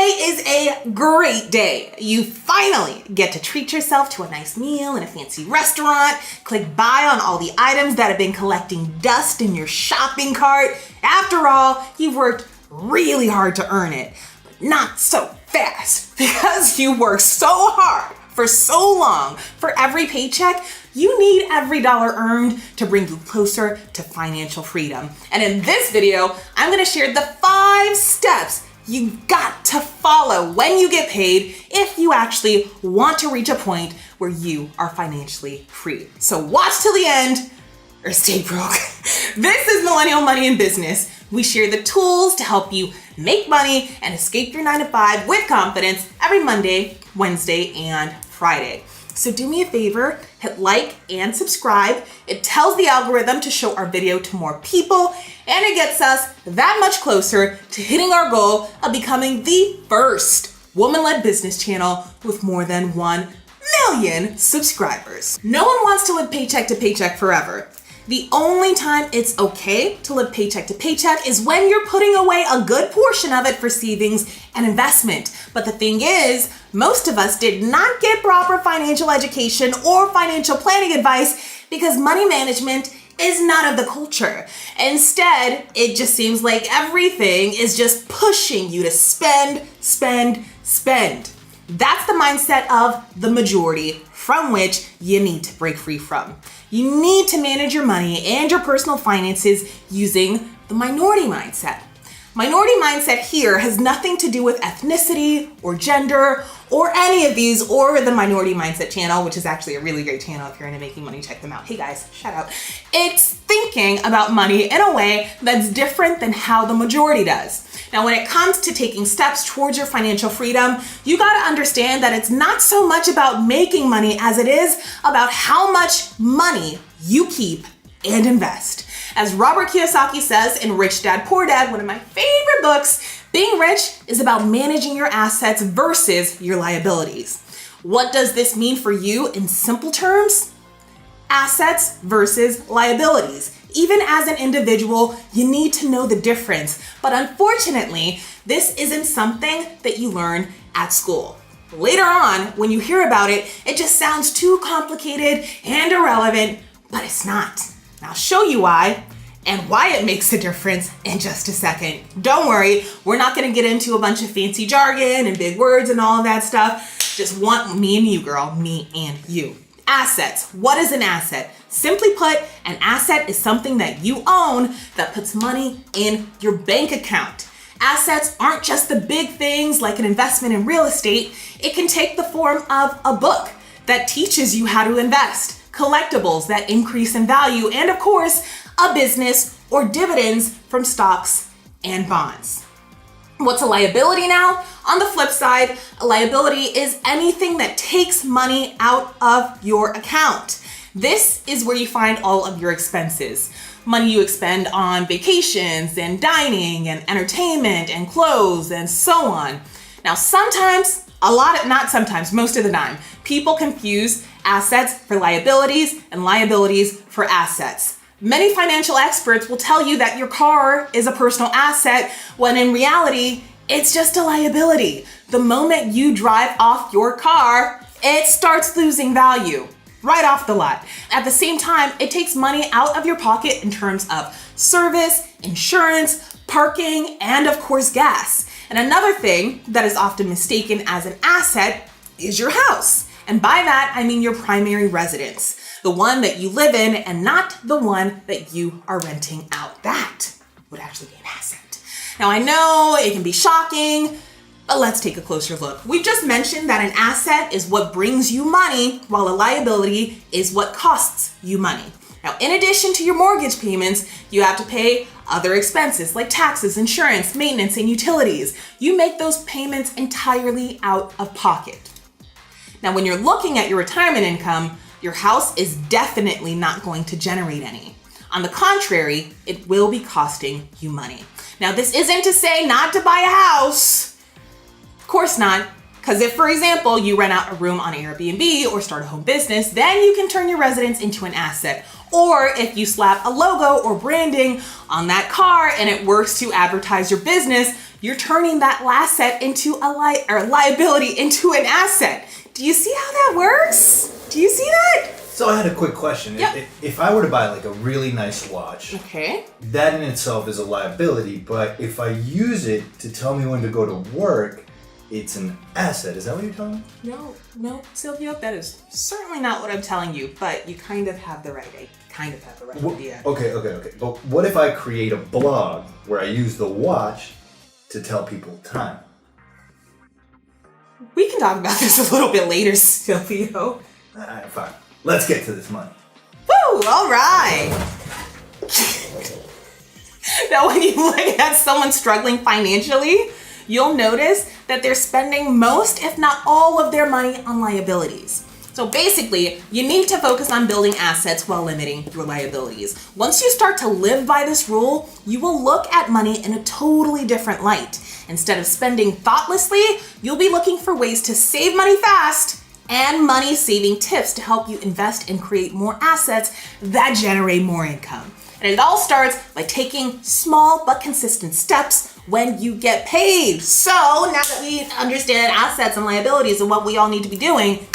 is a great day. You finally get to treat yourself to a nice meal in a fancy restaurant, click buy on all the items that have been collecting dust in your shopping cart. After all, you've worked really hard to earn it, but not so fast because you worked so hard for so long. For every paycheck, you need every dollar earned to bring you closer to financial freedom. And in this video, I'm gonna share the 5 steps you've got to follow when you get paid if you actually want to reach a point where you are financially free. So watch till the end or stay broke. This is Millennial Money in Business. We share the tools to help you make money and escape your 9-to-5 with confidence every Monday, Wednesday, and Friday. So do me a favor, hit like and subscribe. It tells the algorithm to show our video to more people, and it gets us that much closer to hitting our goal of becoming the first woman-led business channel with more than 1 million subscribers. No one wants to live paycheck to paycheck forever. The only time it's okay to live paycheck to paycheck is when you're putting away a good portion of it for savings and investment. But the thing is, most of us did not get proper financial education or financial planning advice because money management is not of the culture. Instead, it just seems like everything is just pushing you to spend, spend, spend. That's the mindset of the majority from which you need to break free from. You need to manage your money and your personal finances using the minority mindset. Minority mindset here has nothing to do with ethnicity or gender or any of these, or the Minority Mindset channel, which is actually a really great channel. If you're into making money, check them out. Hey guys, shout out. It's thinking about money in a way that's different than how the majority does. Now, when it comes to taking steps towards your financial freedom, you gotta understand that it's not so much about making money as it is about how much money you keep and invest. As Robert Kiyosaki says in Rich Dad, Poor Dad, one of my favorite books, being rich is about managing your assets versus your liabilities. What does this mean for you in simple terms? Assets versus liabilities. Even as an individual, you need to know the difference. But unfortunately, this isn't something that you learn at school. Later on, when you hear about it, it just sounds too complicated and irrelevant, but it's not. I'll show you why and why it makes a difference in just a second. Don't worry, we're not gonna get into a bunch of fancy jargon and big words and all of that stuff. Just want me and you, girl, me and you. Assets. What is an asset? Simply put, an asset is something that you own that puts money in your bank account. Assets aren't just the big things like an investment in real estate. It can take the form of a book that teaches you how to invest, collectibles that increase in value, and of course, a business or dividends from stocks and bonds. What's a liability now? On the flip side, a liability is anything that takes money out of your account. This is where you find all of your expenses. Money you expend on vacations and dining and entertainment and clothes and so on. Now, most of the time, people confuse assets for liabilities and liabilities for assets. Many financial experts will tell you that your car is a personal asset when in reality, it's just a liability. The moment you drive off your car, it starts losing value right off the lot. At the same time, it takes money out of your pocket in terms of service, insurance, parking, and of course, gas. And another thing that is often mistaken as an asset is your house. And by that, I mean your primary residence, the one that you live in and not the one that you are renting out. That would actually be an asset. Now, I know it can be shocking, but let's take a closer look. We've just mentioned that an asset is what brings you money, while a liability is what costs you money. Now, in addition to your mortgage payments, you have to pay other expenses like taxes, insurance, maintenance, and utilities. You make those payments entirely out of pocket. Now, when you're looking at your retirement income, your house is definitely not going to generate any. On the contrary, it will be costing you money. Now, this isn't to say not to buy a house. Of course not. Because if, for example, you rent out a room on Airbnb or start a home business, then you can turn your residence into an asset. Or if you slap a logo or branding on that car and it works to advertise your business, You're turning that asset into a liability into an asset. Do you see how that works? Do you see that? So I had a quick question. Yep. If I were to buy like a really nice watch, Okay. that in itself is a liability, but if I use it to tell me when to go to work, it's an asset. Is that what you're telling me? No, Silvio, that is certainly not what I'm telling you, but you kind of have the right idea. Okay. But what if I create a blog where I use the watch to tell people time? We can talk about this a little bit later, Silvio. Alright, fine. Let's get to this money. Woo, all right. Now, when you look at someone struggling financially, you'll notice that they're spending most, if not all, of their money on liabilities. So basically, you need to focus on building assets while limiting your liabilities. Once you start to live by this rule, you will look at money in a totally different light. Instead of spending thoughtlessly, you'll be looking for ways to save money fast and money-saving tips to help you invest and create more assets that generate more income. And it all starts by taking small but consistent steps when you get paid. So now that we understand assets and liabilities and what we all need to be doing,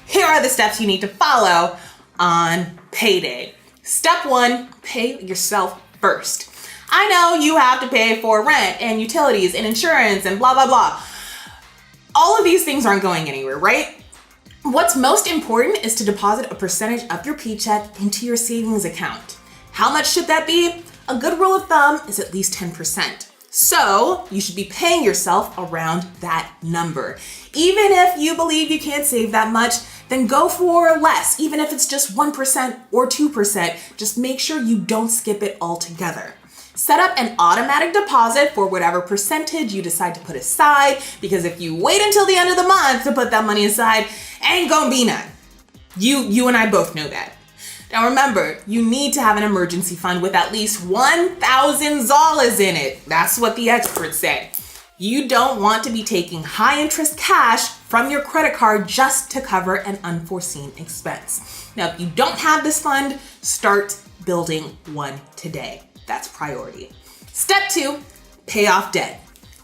here are the steps you need to follow on payday. Step 1, pay yourself first. I know you have to pay for rent and utilities and insurance and blah, blah, blah. All of these things aren't going anywhere, right? What's most important is to deposit a percentage of your paycheck into your savings account. How much should that be? A good rule of thumb is at least 10%. So you should be paying yourself around that number. Even if you believe you can't save that much, then go for less. Even if it's just 1% or 2%, just make sure you don't skip it altogether. Set up an automatic deposit for whatever percentage you decide to put aside, because if you wait until the end of the month to put that money aside, ain't gonna be none. You and I both know that. Now remember, you need to have an emergency fund with at least $1,000 in it. That's what the experts say. You don't want to be taking high interest cash from your credit card just to cover an unforeseen expense. Now, if you don't have this fund, start building one today. That's priority. Step 2, pay off debt.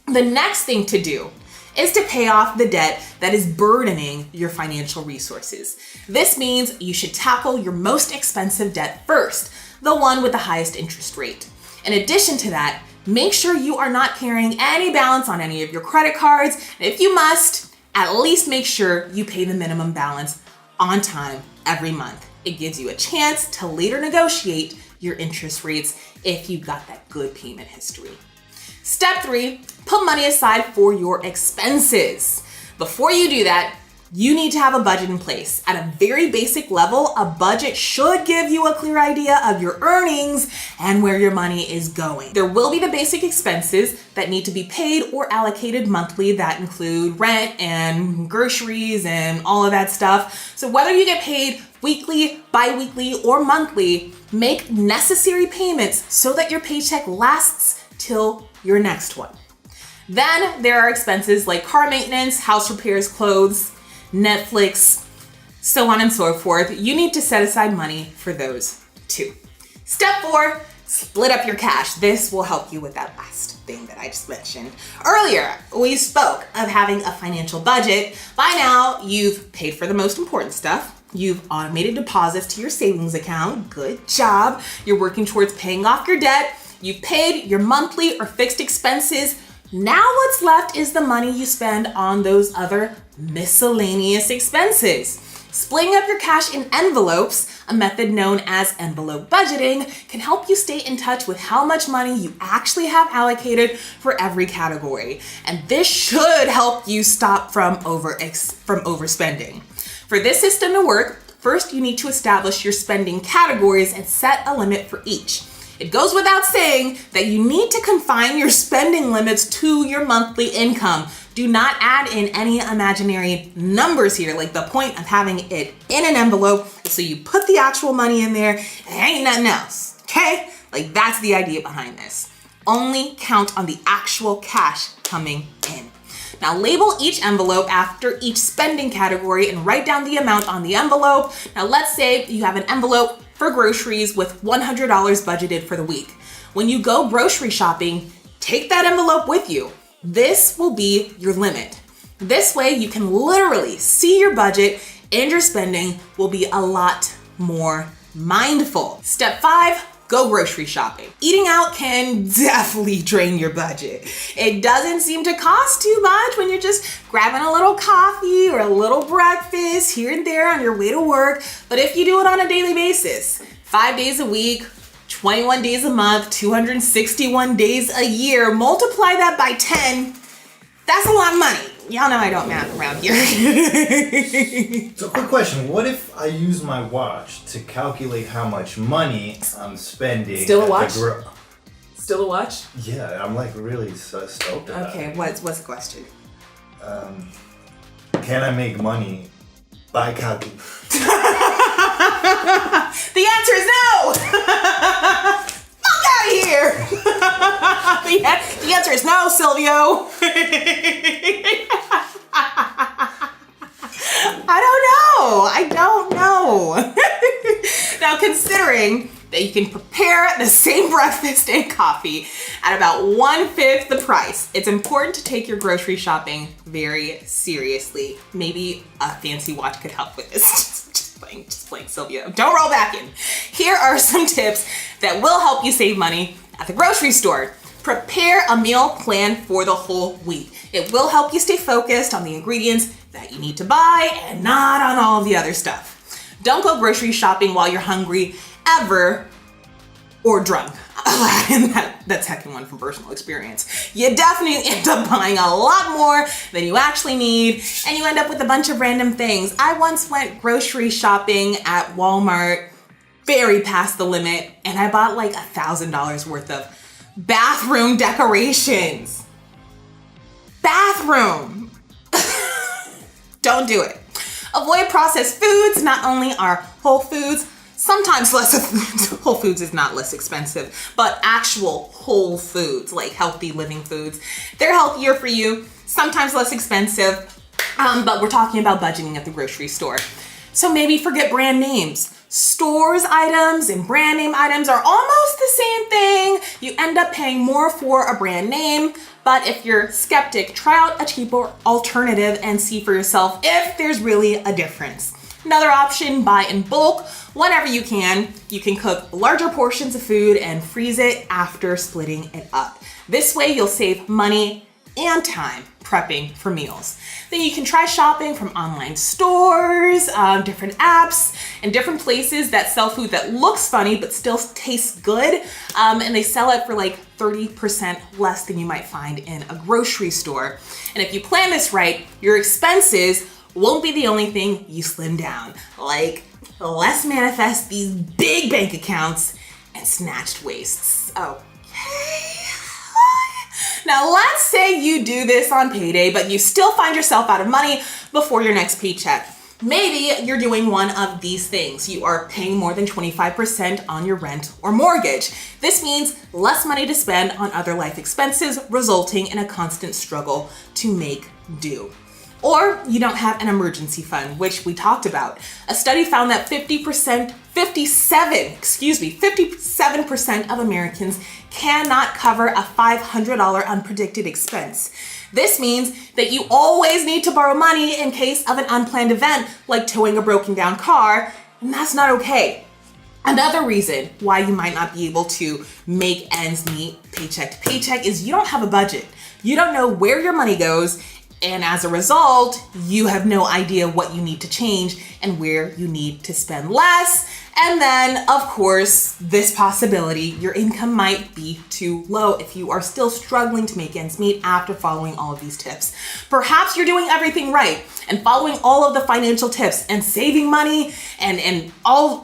The next thing to do is to pay off the debt that is burdening your financial resources. This means you should tackle your most expensive debt first, the one with the highest interest rate. In addition to that, make sure you are not carrying any balance on any of your credit cards. And if you must, at least make sure you pay the minimum balance on time every month. It gives you a chance to later negotiate your interest rates if you've got that good payment history. Step 3, put money aside for your expenses. Before you do that, you need to have a budget in place. At a very basic level, a budget should give you a clear idea of your earnings and where your money is going. There will be the basic expenses that need to be paid or allocated monthly that include rent and groceries and all of that stuff. So whether you get paid weekly, bi-weekly, or monthly, make necessary payments so that your paycheck lasts till your next one. Then there are expenses like car maintenance, house repairs, clothes, Netflix, so on and so forth. You need to set aside money for those too. Step 4, split up your cash. This will help you with that last thing that I just mentioned. Earlier, we spoke of having a financial budget. By now, you've paid for the most important stuff. You've automated deposits to your savings account. Good job. You're working towards paying off your debt. You've paid your monthly or fixed expenses. Now what's left is the money you spend on those other miscellaneous expenses. Splitting up your cash in envelopes, a method known as envelope budgeting, can help you stay in touch with how much money you actually have allocated for every category. And this should help you stop from overspending. For this system to work, first you need to establish your spending categories and set a limit for each. It goes without saying that you need to confine your spending limits to your monthly income. Do not add in any imaginary numbers here. Like, the point of having it in an envelope is so you put the actual money in there and ain't nothing else, okay? Like, that's the idea behind this. Only count on the actual cash coming in. Now label each envelope after each spending category and write down the amount on the envelope. Now let's say you have an envelope for groceries with $100 budgeted for the week. When you go grocery shopping, take that envelope with you. This will be your limit. This way you can literally see your budget and your spending will be a lot more mindful. Step 5, go grocery shopping. Eating out can definitely drain your budget. It doesn't seem to cost too much when you're just grabbing a little coffee or a little breakfast here and there on your way to work. But if you do it on a daily basis, 5 days a week, 21 days a month, 261 days a year, multiply that by 10, that's a lot of money. Y'all know I don't math around here. So quick question, what if I use my watch to calculate how much money I'm spending? Still a watch? at Still a watch? Yeah, I'm like really stoked about Okay, it. what's the question? Can I make money by calculating? The answer is no! Fuck out of here! The answer is no, Silvio. I don't know. Now, considering that you can prepare the same breakfast and coffee at about 1/5 the price, it's important to take your grocery shopping very seriously. Maybe a fancy watch could help with this. Just playing Sylvia. Don't roll back in. Here are some tips that will help you save money at the grocery store. Prepare a meal plan for the whole week. It will help you stay focused on the ingredients that you need to buy and not on all of the other stuff. Don't go grocery shopping while you're hungry, ever, or drunk. That's second one from personal experience. You definitely end up buying a lot more than you actually need, and you end up with a bunch of random things. I once went grocery shopping at Walmart, very past the limit, and I bought like $1,000 worth of bathroom decorations. Bathroom. Don't do it. Avoid processed foods. Not only are Whole Foods sometimes Whole Foods is not less expensive, but actual whole foods, like healthy living foods, they're healthier for you, sometimes less expensive, but we're talking about budgeting at the grocery store. So maybe forget brand names. Stores items and brand name items are almost the same thing. You end up paying more for a brand name, but if you're skeptic, try out a cheaper alternative and see for yourself if there's really a difference. Another option, buy in bulk whenever you can. You can cook larger portions of food and freeze it after splitting it up. This way you'll save money and time prepping for meals. Then you can try shopping from online stores, different apps, and different places that sell food that looks funny but still tastes good. And they sell it for like 30% less than you might find in a grocery store. And if you plan this right, your expenses won't be the only thing you slim down. Like, let's manifest these big bank accounts and snatched waists. Okay. Now, let's say you do this on payday, but you still find yourself out of money before your next paycheck. Maybe you're doing one of these things. You are paying more than 25% on your rent or mortgage. This means less money to spend on other life expenses, resulting in a constant struggle to make do. Or you don't have an emergency fund, which we talked about. A study found that 57% of Americans cannot cover a $500 unpredicted expense. This means that you always need to borrow money in case of an unplanned event, like towing a broken down car, and that's not okay. Another reason why you might not be able to make ends meet paycheck to paycheck is you don't have a budget. You don't know where your money goes, and as a result, you have no idea what you need to change and where you need to spend less. And then, of course, this possibility, your income might be too low if you are still struggling to make ends meet after following all of these tips. Perhaps you're doing everything right and following all of the financial tips and saving money and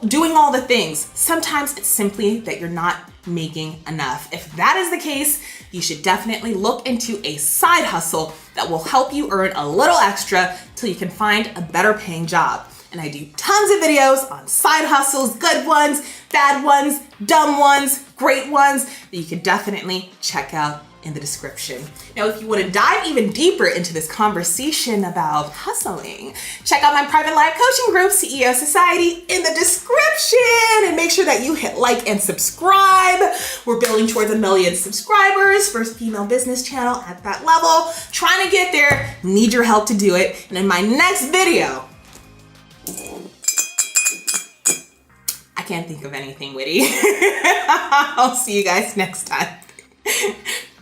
doing all the things. Sometimes it's simply that you're not making enough. If that is the case, you should definitely look into a side hustle that will help you earn a little extra till you can find a better paying job. And I do tons of videos on side hustles, good ones, bad ones, dumb ones, great ones, that you can definitely check out in the description. Now, if you want to dive even deeper into this conversation about hustling, check out my private live coaching group, CEO Society, in the description, and make sure that you hit like and subscribe. We're building towards 1 million subscribers, first female business channel at that level. Trying to get there, need your help to do it. And in my next video, I can't think of anything witty. I'll see you guys next time.